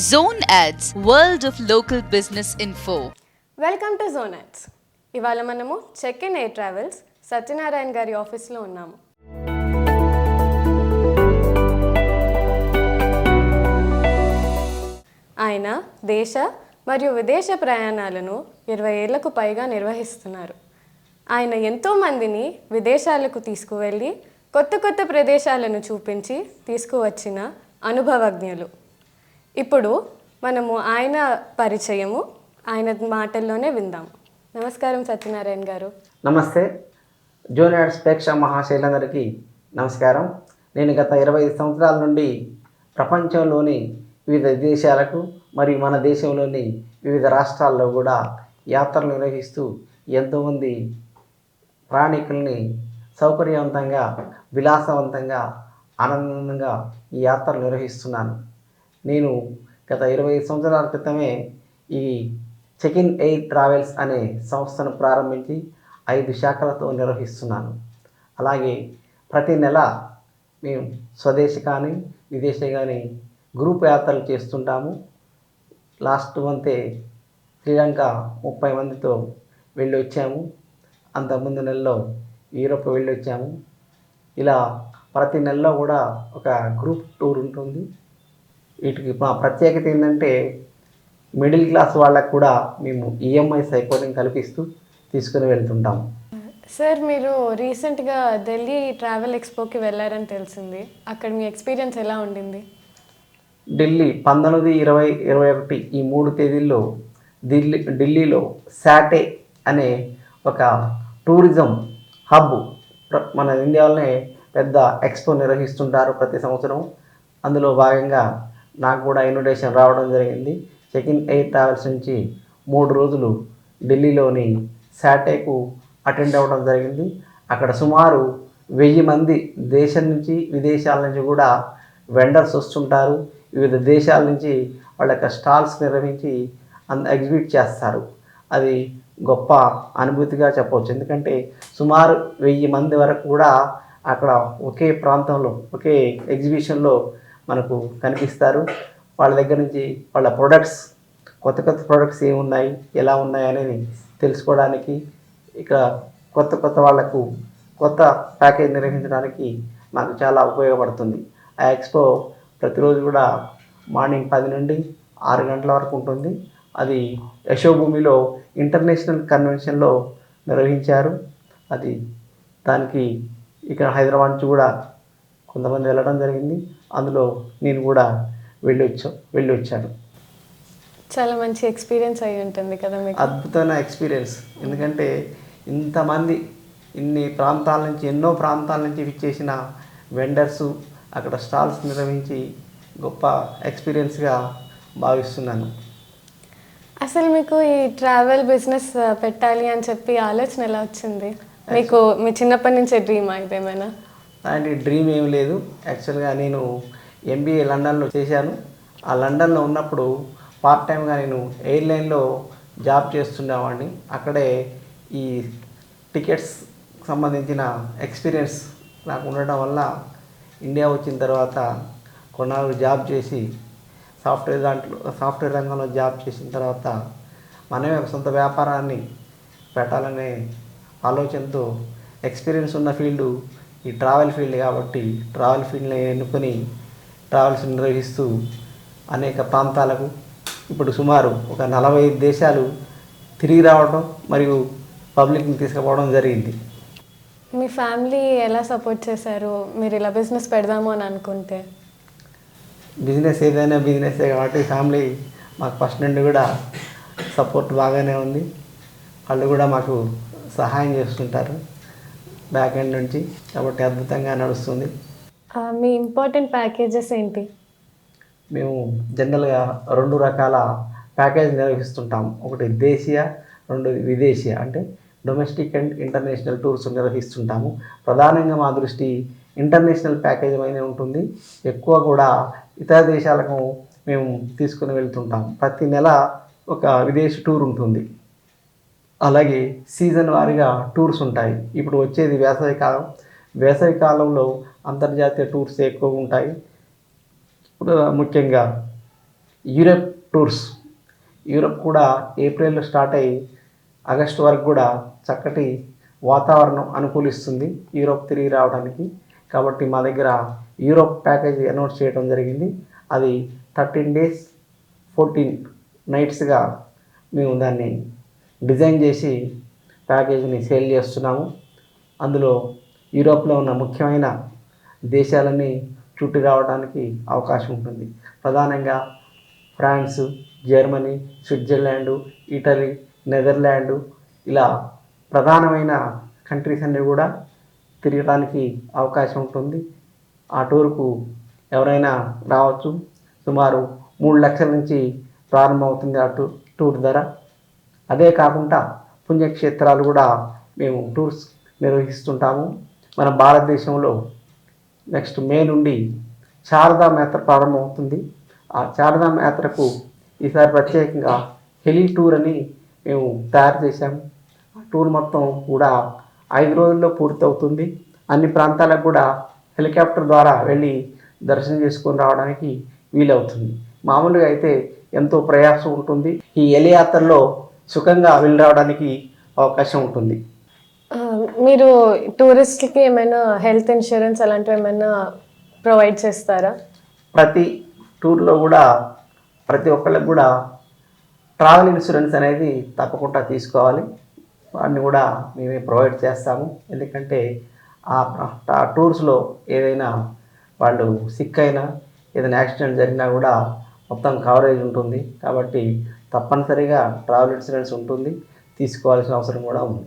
Zone Ads, World of Local Business Info. Welcome to zone ads. ఇవాళ మనము check in air travels Satyanarayana గారి ఆఫీస్లో ఉన్నాము. ఆయన దేశ మరియు విదేశ ప్రయాణాలను 20 ఏళ్లకు పైగా నిర్వహిస్తున్నారు. ఆయన ఎంతోమందిని విదేశాలకు తీసుకువెళ్ళి కొత్త ప్రదేశాలను చూపించి తీసుకువచ్చిన అనుభవజ్ఞులు. ఇప్పుడు మనము ఆయన పరిచయము ఆయన మాటల్లోనే విందాం. నమస్కారం సత్యనారాయణ గారు. నమస్తే. జోన్ యాడ్స్ ప్రేక్ష మహాశైలందరికీ నమస్కారం. నేను గత 25 సంవత్సరాల నుండి ప్రపంచంలోని వివిధ దేశాలకు మరియు మన దేశంలోని వివిధ రాష్ట్రాల్లో కూడా యాత్రలు నిర్వహిస్తూ ఎంతోమంది ప్రయాణికుల్ని సౌకర్యవంతంగా విలాసవంతంగా ఆనందంగా ఈ యాత్రలు నిర్వహిస్తున్నాను. నేను గత 25 సంవత్సరాల క్రితమే ఈ చెక్ ఇన్ ఎయిర్ ట్రావెల్స్ అనే సంస్థను ప్రారంభించి 5 శాఖలతో నిర్వహిస్తున్నాను. అలాగే ప్రతి నెల మేము స్వదేశీ కానీ విదేశీ కానీ గ్రూప్ యాత్రలు చేస్తుంటాము. లాస్ట్ మంతే శ్రీలంక 30 మందితో వెళ్ళి వచ్చాము. అంతకుముందు నెలలో యూరోప్ వెళ్ళి వచ్చాము. ఇలా ప్రతి నెలలో కూడా ఒక గ్రూప్ టూర్ ఉంటుంది. వీటికి మా ప్రత్యేకత ఏంటంటే మిడిల్ క్లాస్ వాళ్ళకు కూడా మేము ఈఎంఐ సౌకర్యం కల్పిస్తూ తీసుకుని వెళ్తుంటాము. సార్, మీరు రీసెంట్గా ఢిల్లీ ట్రావెల్ ఎక్స్పోకి వెళ్ళారని తెలిసింది. అక్కడ మీ ఎక్స్పీరియన్స్ ఎలా ఉండింది? ఢిల్లీ 19, 20, 21 ఈ 3 తేదీల్లో ఢిల్లీలో సాటే అనే ఒక టూరిజం హబ్, మన ఇండియాలోనే పెద్ద ఎక్స్పో నిర్వహిస్తుంటారు ప్రతి సంవత్సరం. అందులో భాగంగా నాకు కూడా ఇన్విటేషన్ రావడం జరిగింది. చెక్ ఇన్ ఎయిర్ ట్రావెల్స్ నుంచి 3 రోజులు ఢిల్లీలోని సాటేకు అటెండ్ అవ్వడం జరిగింది. అక్కడ సుమారు 1000 మంది దేశం నుంచి విదేశాల నుంచి కూడా వెండర్స్ వస్తుంటారు. వివిధ దేశాల నుంచి వాళ్ళ యొక్క స్టాల్స్ నిర్వహించి ఎగ్జిబిట్ చేస్తారు. అది గొప్ప అనుభూతిగా చెప్పవచ్చు. ఎందుకంటే సుమారు 1000 మంది వరకు కూడా అక్కడ ఒకే ప్రాంతంలో ఒకే ఎగ్జిబిషన్లో మనకు కనిపిస్తారు. వాళ్ళ దగ్గర నుంచి వాళ్ళ ప్రొడక్ట్స్, కొత్త ప్రొడక్ట్స్ ఏమున్నాయి, ఎలా ఉన్నాయి అనేది తెలుసుకోవడానికి, ఇక కొత్త వాళ్లకు కొత్త ప్యాకేజ్ నిర్వహించడానికి మాకు చాలా ఉపయోగపడుతుంది. ఆ ఎక్స్పో ప్రతిరోజు కూడా మార్నింగ్ 10 నుండి 6 గంటల వరకు ఉంటుంది. అది యశోభూమిలో ఇంటర్నేషనల్ కన్వెన్షన్లో నిర్వహించారు. దానికి ఇక్కడ హైదరాబాద్ నుంచి కూడా కొంతమంది వెళ్ళడం జరిగింది. అందులో నేను కూడా వెళ్ళి వచ్చాను. చాలా మంచి ఎక్స్పీరియన్స్ అయి ఉంటుంది కదా మీకు? అద్భుతమైన ఎక్స్పీరియన్స్. ఎందుకంటే ఇంతమంది ఎన్నో ప్రాంతాల నుంచి విచ్చేసిన వెండర్సు అక్కడ స్టాల్స్ నిర్వహించి గొప్ప ఎక్స్పీరియన్స్గా భావిస్తున్నాను. అసలు మీకు ఈ ట్రావెల్ బిజినెస్ పెట్టాలి అని చెప్పి ఆలోచన ఎలా వచ్చింది మీకు? మీ చిన్నప్పటి నుంచే డ్రీమా ఇదేమైనా? అలాంటి డ్రీమ్ ఏం లేదు. యాక్చువల్గా నేను ఎంబీఏ లండన్లో చేశాను. ఆ లండన్లో ఉన్నప్పుడు పార్ట్ టైంగా నేను ఎయిర్లైన్లో జాబ్ చేస్తుండేవాడిని. అక్కడే ఈ టికెట్స్ సంబంధించిన ఎక్స్పీరియన్స్ నాకు ఉండటం వల్ల ఇండియా వచ్చిన తర్వాత కొన్నాళ్ళు జాబ్ చేసి సాఫ్ట్వేర్ రంగంలో జాబ్ చేసిన తర్వాత మనమే ఒక సొంత వ్యాపారాన్ని పెట్టాలనే ఆలోచనతో ఎక్స్పీరియన్స్ ఉన్న ఫీల్డు ఈ ట్రావెల్ ఫీల్డ్ కాబట్టి ట్రావెల్ ఫీల్డ్ని ఎన్నుకొని ట్రావెల్స్ నిర్వహిస్తూ అనేక ప్రాంతాలకు ఇప్పుడు సుమారు ఒక 45 దేశాలు తిరిగి రావడం మరియు పబ్లిక్ని తీసుకుపోవడం జరిగింది. మీ ఫ్యామిలీ ఎలా సపోర్ట్ చేశారు మీరు ఇలా బిజినెస్ పెడదాము అని అనుకుంటే? బిజినెస్ ఏదైనా బిజినెసే కాబట్టి ఫ్యామిలీ మాకు ఫస్ట్ నుండి కూడా సపోర్ట్ బాగానే ఉంది. వాళ్ళు కూడా మాకు సహాయం చేస్తుంటారు బ్యాక్ ఎండ్ నుంచి. కాబట్టి అద్భుతంగా నడుస్తుంది. మీ ఇంపార్టెంట్ ప్యాకేజెస్ ఏంటి? మేము జనరల్గా 2 రకాల ప్యాకేజ్ నిర్వహిస్తుంటాం. ఒకటి దేశీయ, 2 విదేశీయ, అంటే డొమెస్టిక్ అండ్ ఇంటర్నేషనల్ టూర్స్ నిర్వహిస్తుంటాము. ప్రధానంగా మా దృష్టి ఇంటర్నేషనల్ ప్యాకేజ్ పైనే ఉంటుంది. ఎక్కువ కూడా ఇతర దేశాలకు మేము తీసుకుని వెళ్తుంటాం. ప్రతి నెల ఒక విదేశీ టూర్ ఉంటుంది. అలాగే సీజన్ వారీగా టూర్స్ ఉంటాయి. ఇప్పుడు వచ్చేది వేసవి కాలంలో అంతర్జాతీయ టూర్స్ ఎక్కువగా ఉంటాయి. ముఖ్యంగా యూరప్ టూర్స్. యూరప్ కూడా ఏప్రిల్లో స్టార్ట్ అయ్యి ఆగస్టు వరకు కూడా చక్కటి వాతావరణం అనుకూలిస్తుంది యూరోప్ తిరిగి రావడానికి. కాబట్టి మా దగ్గర యూరోప్ ప్యాకేజీ అనౌన్స్ చేయడం జరిగింది. అది 13 days 14 nights మేము దాన్ని డిజైన్ చేసి ప్యాకేజీని సేల్ చేస్తున్నాము. అందులో యూరోప్లో ఉన్న ముఖ్యమైన దేశాలన్నీ చుట్టి రావడానికి అవకాశం ఉంటుంది. ప్రధానంగా ఫ్రాన్స్, జర్మనీ, స్విట్జర్లాండు, ఇటలీ, నెదర్లాండు ఇలా ప్రధానమైన కంట్రీస్ అన్నీ కూడా తిరగడానికి అవకాశం ఉంటుంది. ఆ టూర్కు ఎవరైనా రావచ్చు. సుమారు 3 లక్షల నుంచి ప్రారంభమవుతుంది ఆ టూర్ ధర. అదే కాకుండా పుణ్యక్షేత్రాలు కూడా మేము టూర్స్ నిర్వహిస్తుంటాము. మన భారతదేశంలో నెక్స్ట్ మే నుండి చార్ధామ్ యాత్ర ప్రారంభమవుతుంది. ఆ చార్ధామ్ యాత్రకు ఈసారి ప్రత్యేకంగా హెలి టూర్ అని మేము తయారు చేశాము. ఆ టూర్ మొత్తం కూడా 5 రోజుల్లో పూర్తవుతుంది. అన్ని ప్రాంతాలకు కూడా హెలికాప్టర్ ద్వారా వెళ్ళి దర్శనం చేసుకొని రావడానికి వీలవుతుంది. మామూలుగా అయితే ఎంతో ప్రయాసం ఉంటుంది. ఈ హెలి యాత్రలో సుఖంగా వెళ్ళి రావడానికి అవకాశం ఉంటుంది. మీరు టూరిస్ట్కి ఏమైనా హెల్త్ ఇన్సూరెన్స్ అలాంటివి ఏమైనా ప్రొవైడ్ చేస్తారా? ప్రతి టూర్లో కూడా ప్రతి ఒక్కళ్ళకి కూడా ట్రావెల్ ఇన్సూరెన్స్ అనేది తప్పకుండా తీసుకోవాలి. వాటిని కూడా మేమే ప్రొవైడ్ చేస్తాము. ఎందుకంటే ఆ టూర్స్లో ఏదైనా వాళ్ళు సిక్ అయినా ఏదైనా యాక్సిడెంట్ జరిగినా కూడా మొత్తం కవరేజ్ ఉంటుంది. కాబట్టి తప్పనిసరిగా ట్రావెల్ ఇన్సూరెన్స్ ఉంటుంది, తీసుకోవాల్సిన అవసరం కూడా ఉంది.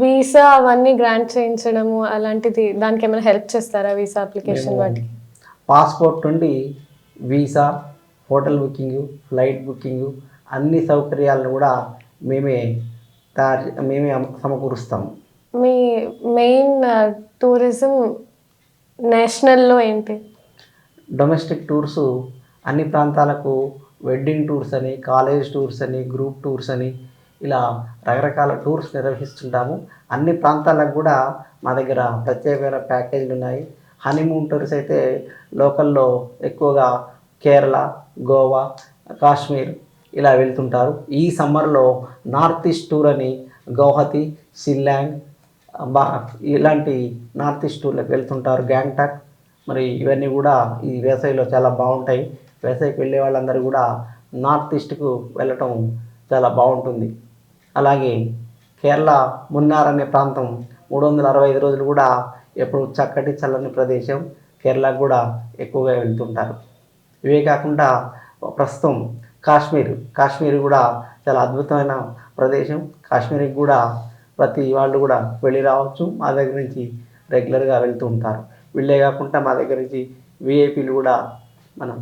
వీసా అవన్నీ గ్రాంట్ చేయించడము అలాంటిది దానికి ఏమైనా హెల్ప్ చేస్తారా? వీసా అప్లికేషన్ వాటికి పాస్పోర్ట్ నుండి visa, hotel booking, flight booking అన్ని సౌకర్యాలను కూడా మేమే సమకూరుస్తాము. మీ మెయిన్ టూరిజం నేషనల్లో ఏంటి? డొమెస్టిక్ టూర్స్ అన్ని ప్రాంతాలకు, వెడ్డింగ్ టూర్స్ అని, కాలేజ్ టూర్స్ అని, గ్రూప్ టూర్స్ అని ఇలా రకరకాల టూర్స్ నిర్వహిస్తుంటాము. అన్ని ప్రాంతాలకు కూడా మా దగ్గర ప్రత్యేకమైన ప్యాకేజీలు ఉన్నాయి. హనీమూన్ టూర్స్ అయితే లోకల్లో ఎక్కువగా కేరళ, గోవా, కాశ్మీర్ ఇలా వెళ్తుంటారు. ఈ సమ్మర్లో నార్త్ ఈస్ట్ టూర్ అని గౌహతి, షిల్లాంగ్ ఇలాంటి నార్త్ ఈస్ట్ టూర్లకు వెళ్తుంటారు. గ్యాంగ్టాక్ మరి ఇవన్నీ కూడా ఈ వేసవిలో చాలా బాగుంటాయి. వేసవికి వెళ్ళే వాళ్ళందరూ కూడా నార్త్ ఈస్ట్కు వెళ్ళటం చాలా బాగుంటుంది. అలాగే కేరళ మున్నార్ అనే ప్రాంతం 365 రోజులు కూడా ఎప్పుడు చక్కటి చల్లని ప్రదేశం. కేరళకు కూడా ఎక్కువగా వెళ్తుంటారు. ఇవే కాకుండా ప్రస్తుతం కాశ్మీర్ కూడా చాలా అద్భుతమైన ప్రదేశం. కాశ్మీర్కి కూడా ప్రతి వాళ్ళు కూడా వెళ్ళి రావచ్చు. మా దగ్గర నుంచి రెగ్యులర్గా వెళ్తూ ఉంటారు. వీళ్ళే కాకుండా మా దగ్గర నుంచి విఐపీలు కూడా మనం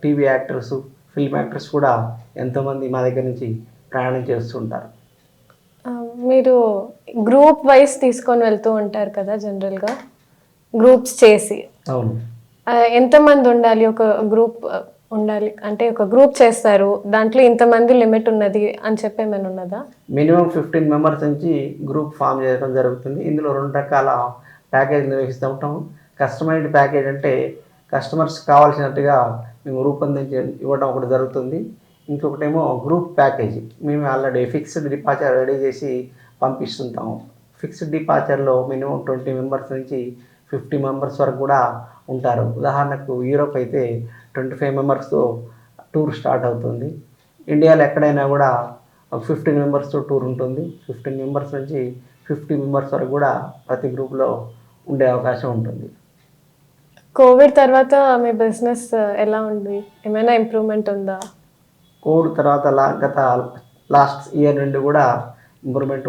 టీవీ యాక్టర్స్, ఫిల్మ్ యాక్టర్స్ కూడా ఎంతోమంది మా దగ్గర నుంచి ప్రయాణం చేస్తుంటారు. మీరు గ్రూప్ వైజ్ తీసుకొని వెళ్తూ ఉంటారు కదా జనరల్గా, గ్రూప్స్ చేసి. అవును. ఎంతమంది ఉండాలి? ఒక గ్రూప్ ఉండాలి అంటే ఒక గ్రూప్ చేస్తారు, దాంట్లో ఇంతమంది లిమిట్ ఉన్నది అని చెప్పి ఏమైనా ఉన్నదా? మినిమం 15 మెంబర్స్ నుంచి గ్రూప్ ఫామ్ చేయడం జరుగుతుంది. ఇందులో 2 రకాల ప్యాకేజ్ నిర్వహిస్తూ ఉంటాము. కస్టమైజ్డ్ ప్యాకేజ్ అంటే కస్టమర్స్ కావాల్సినట్టుగా మేము రూపొందించి ఇవ్వడం ఒకటి జరుగుతుంది. ఇంకొకటేమో గ్రూప్ ప్యాకేజీ. మేము ఆల్రెడీ ఫిక్స్డ్ డిపార్చర్ రెడీ చేసి పంపిస్తుంటాము. ఫిక్స్డ్ డిపార్చర్లో మినిమం 20 మెంబర్స్ నుంచి 50 మెంబర్స్ వరకు కూడా ఉంటారు. ఉదాహరణకు యూరోప్ అయితే 25 మెంబర్స్తో టూర్ స్టార్ట్ అవుతుంది. ఇండియాలో ఎక్కడైనా కూడా 15 మెంబర్స్తో టూర్ ఉంటుంది. 15 మెంబర్స్ నుంచి 50 మెంబర్స్ వరకు కూడా ప్రతి గ్రూప్లో ఉండే అవకాశం ఉంటుంది. కోవిడ్ తర్వాత మీ బిజినెస్ ఎలా ఉంది? ఏమైనా ఇంప్రూవ్మెంట్ ఉందా? కోవిడ్ తర్వాత గత లాస్ట్ ఇయర్ నుండి కూడా ఇంప్రూవ్మెంట్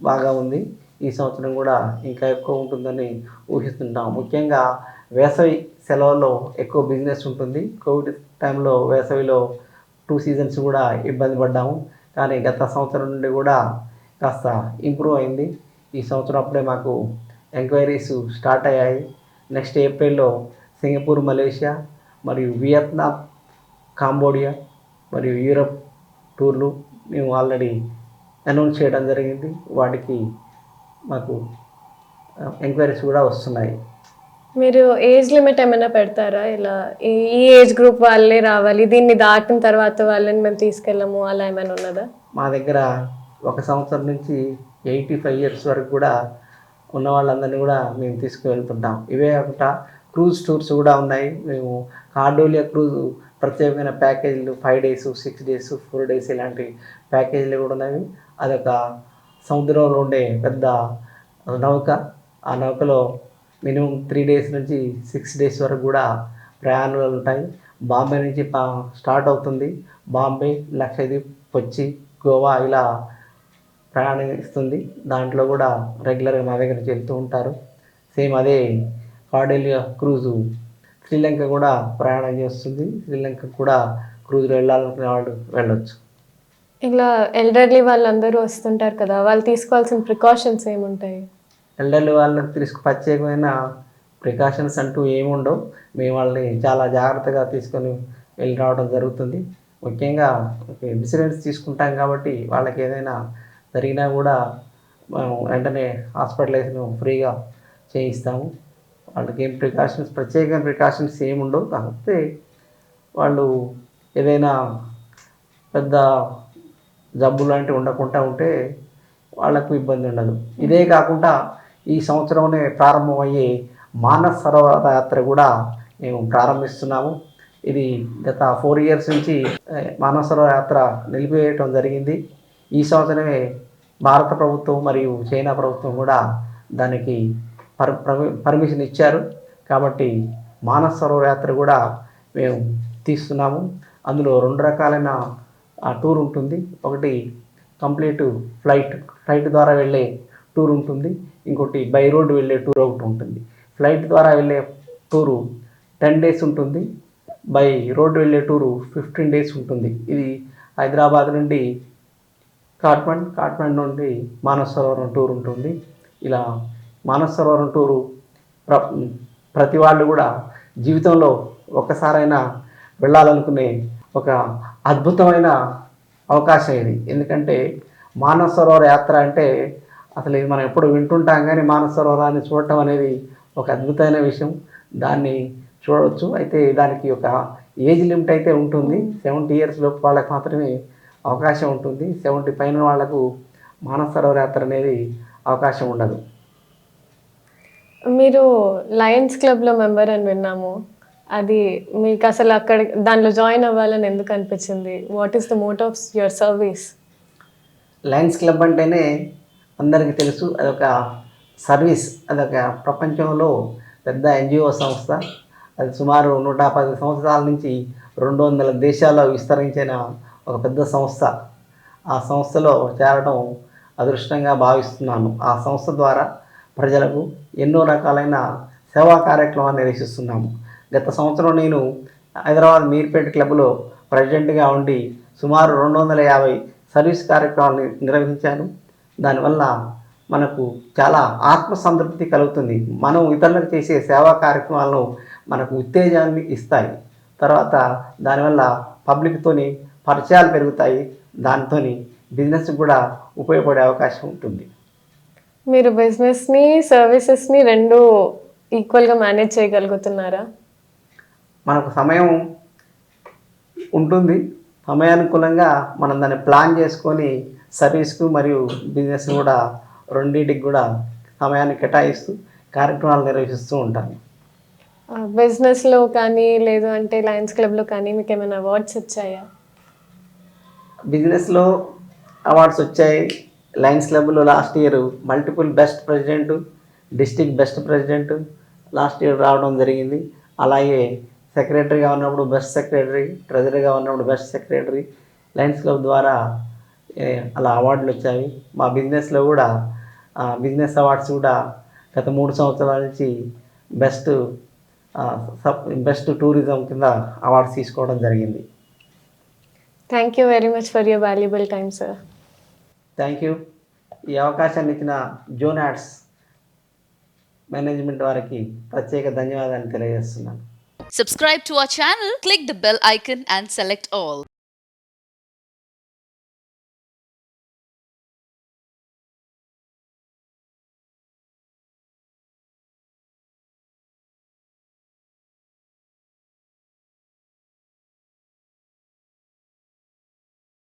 బాగా ఉంది. ఈ సంవత్సరం కూడా ఇంకా ఎక్కువ ఉంటుందని ఊహిస్తుంటాం. ముఖ్యంగా వేసవి సెలవుల్లో ఎక్కువ బిజినెస్ ఉంటుంది. కోవిడ్ టైంలో వేసవిలో 2 సీజన్స్ కూడా ఇబ్బంది పడ్డాము. కానీ గత సంవత్సరం నుండి కూడా కాస్త ఇంప్రూవ్ అయింది. ఈ సంవత్సరం అప్పుడే మాకు ఎంక్వైరీస్ స్టార్ట్ అయ్యాయి. నెక్స్ట్ ఏప్రిల్లో సింగపూర్, మలేషియా మరియు వియత్నాం, కాంబోడియా మరియు యూరప్ టూర్లు మేము ఆల్రెడీ అనౌన్స్ చేయడం జరిగింది. వాటికి మాకు ఎంక్వైరీస్ కూడా వస్తున్నాయి. మీరు ఏజ్ లిమిట్ ఏమైనా పెడతారా? ఇలా ఈ ఏజ్ గ్రూప్ వాళ్ళే రావాలి, దీన్ని దాటిన తర్వాత వాళ్ళని మేము తీసుకెళ్ళము, అలా ఏమైనా ఉన్నదా? మా దగ్గర 1 సంవత్సరం నుంచి 85 ఇయర్స్ వరకు కూడా ఉన్న వాళ్ళందరినీ కూడా మేము తీసుకువెళ్తుంటాం. ఇవే కాకుండా క్రూజ్ టూర్స్ కూడా ఉన్నాయి. మేము కార్డోలియా క్రూజ్ ప్రత్యేకమైన ప్యాకేజీలు 5 days, 6 days, 4 days ఇలాంటి ప్యాకేజీలు కూడా ఉన్నాయి. అదొక సముద్రంలో ఉండే పెద్ద నౌక. ఆ నౌకలో మినిమం 3 days నుంచి 6 days వరకు కూడా ప్రయాణాలు ఉంటాయి. బాంబే నుంచి స్టార్ట్ అవుతుంది. బాంబే, లక్షద్వీప్, కొచ్చి, గోవా ఇలా ప్రయాణిస్తుంది. దాంట్లో కూడా రెగ్యులర్గా మా దగ్గర నుంచి వెళ్తూ ఉంటారు. సేమ్ అదే కార్డేలియా క్రూజు శ్రీలంక కూడా ప్రయాణం చేస్తుంది. శ్రీలంక కూడా క్రూజ్లో వెళ్ళాలనుకునే వాళ్ళు వెళ్ళొచ్చు. ఇలా ఎల్డర్లీ వాళ్ళందరూ వస్తుంటారు కదా, వాళ్ళు తీసుకోవాల్సిన ప్రికాషన్స్ ఏముంటాయి? ఎల్డర్లీ వాళ్ళకి ప్రత్యేకమైన ప్రికాషన్స్ అంటూ ఏముండవు. మేము వాళ్ళని చాలా జాగ్రత్తగా తీసుకొని వెళ్ళి రావడం జరుగుతుంది. ముఖ్యంగా ఇన్సూరెన్స్ తీసుకుంటాం కాబట్టి వాళ్ళకి ఏదైనా జరిగినా కూడా మనం వెంటనే హాస్పిటలైజేషన్ ఫ్రీగా చేయిస్తాము. వాళ్ళకి ఏం ప్రత్యేకమైన ప్రికాషన్స్ ఏముండవు. కాకపోతే వాళ్ళు ఏదైనా పెద్ద జబ్బు లాంటివి ఉండకుండా ఉంటే వాళ్ళకు ఇబ్బంది ఉండదు. ఇదే కాకుండా ఈ సంవత్సరంలో ప్రారంభమయ్యే మానస్ సరోవర యాత్ర కూడా మేము ప్రారంభిస్తున్నాము. ఇది గత 4 years నుంచి మానస్ సరోవర యాత్ర నిలిపివేయటం జరిగింది. ఈ సంవత్సరమే భారత ప్రభుత్వం మరియు చైనా ప్రభుత్వం కూడా దానికి పర్మిషన్ ఇచ్చారు. కాబట్టి మానస్ సరోవర యాత్ర కూడా మేము తీస్తున్నాము. అందులో 2 రకాలైన టూర్ ఉంటుంది. ఒకటి కంప్లీట్ ఫ్లైట్ ద్వారా వెళ్ళే టూర్ ఉంటుంది. ఇంకోటి బై రోడ్ వెళ్ళే టూర్ ఒకటి ఉంటుంది. ఫ్లైట్ ద్వారా వెళ్ళే టూరు 10 days ఉంటుంది. బై రోడ్ వెళ్ళే టూరు 15 days ఉంటుంది. ఇది హైదరాబాద్ నుండి కాట్మండ్ నుండి మానస్ సరోవరం టూర్ ఉంటుంది. ఇలా మానస్ సరోవరం టూరు ప్రతి వాళ్ళు కూడా జీవితంలో ఒక్కసారైనా వెళ్ళాలనుకునే ఒక అద్భుతమైన అవకాశం ఇది. ఎందుకంటే మానస్ సరోవర యాత్ర అంటే అసలు ఇది మనం ఎప్పుడు వింటుంటాం, కానీ మానస్ సరోవరాన్ని చూడటం అనేది ఒక అద్భుతమైన విషయం. దాన్ని చూడవచ్చు. అయితే దానికి ఒక ఏజ్ లిమిట్ అయితే ఉంటుంది. 70 years లోపు వాళ్ళకి మాత్రమే అవకాశం ఉంటుంది. 70 పైన వాళ్లకు మానస్ సరోవర యాత్ర అనేది అవకాశం ఉండదు. మీరు లయన్స్ క్లబ్లో మెంబర్ అని విన్నాము. అది మీకు అసలు అక్కడ దానిలో జాయిన్ అవ్వాలని ఎందుకు అనిపించింది? What is the motive of your service? Lions club అంటేనే అందరికీ తెలుసు, అదొక సర్వీస్. అదొక ప్రపంచంలో పెద్ద NGO సంస్థ. అది సుమారు 110 సంవత్సరాల నుంచి 200 దేశాల్లో విస్తరించిన ఒక పెద్ద సంస్థ. ఆ సంస్థలో చేరడం అదృష్టంగా భావిస్తున్నాను. ఆ సంస్థ ద్వారా ప్రజలకు ఎన్నో రకాలైన సేవా కార్యక్రమాలు నిర్వహిస్తున్నాము. గత సంవత్సరం నేను హైదరాబాద్ మీర్పేట క్లబ్లో ప్రెసిడెంట్గా ఉండి సుమారు 250 సర్వీస్ కార్యక్రమాలు నిర్వహించాను. దానివల్ల మనకు చాలా ఆత్మసంతృప్తి కలుగుతుంది. మనం ఇతరులకు చేసే సేవా కార్యక్రమాలను మనకు ఉత్తేజాన్ని ఇస్తాయి. తర్వాత దానివల్ల పబ్లిక్తోని పరిచయాలు పెరుగుతాయి. దానితో బిజినెస్ కూడా ఉపయోగపడే అవకాశం ఉంటుంది. మీరు బిజినెస్ని, సర్వీసెస్ని రెండు ఈక్వల్గా మేనేజ్ చేయగలుగుతున్నారా? మనకు సమయం ఉంటుంది. సమయానుకూలంగా మనం దాన్ని ప్లాన్ చేసుకొని సర్వీస్కు మరియు బిజినెస్ కూడా రెండింటికి కూడా సమయాన్ని కేటాయిస్తూ కార్యక్రమాలు నిర్వహిస్తూ ఉంటాను. బిజినెస్లో కానీ లేదు అంటే లయన్స్ క్లబ్లో కానీ మీకు ఏమైనా అవార్డ్స్ వచ్చాయా? బిజినెస్లో అవార్డ్స్ వచ్చాయి. లయన్స్ క్లబ్లో last year multiple best president, district best president last year రావడం జరిగింది. అలాగే సెక్రటరీగా ఉన్నప్పుడు బెస్ట్ సెక్రటరీ, ట్రెజరీగా ఉన్నప్పుడు బెస్ట్ సెక్రటరీ లయన్స్ క్లబ్ ద్వారా అలా అవార్డులు వచ్చాయి. మా బిజినెస్లో కూడా బిజినెస్ అవార్డ్స్ కూడా గత 3 సంవత్సరాల నుంచి బెస్ట్ టూరిజం కింద అవార్డ్స్ తీసుకోవడం జరిగింది. Thank you very much for your valuable time sir. Thank you. ఈ అవకాశాన్ని ఇచ్చిన జోన్ యాడ్స్ మేనేజ్మెంట్ వారికి ప్రత్యేక ధన్యవాదాలు తెలియజేస్తున్నాను. Subscribe to our channel, click the bell icon and select all.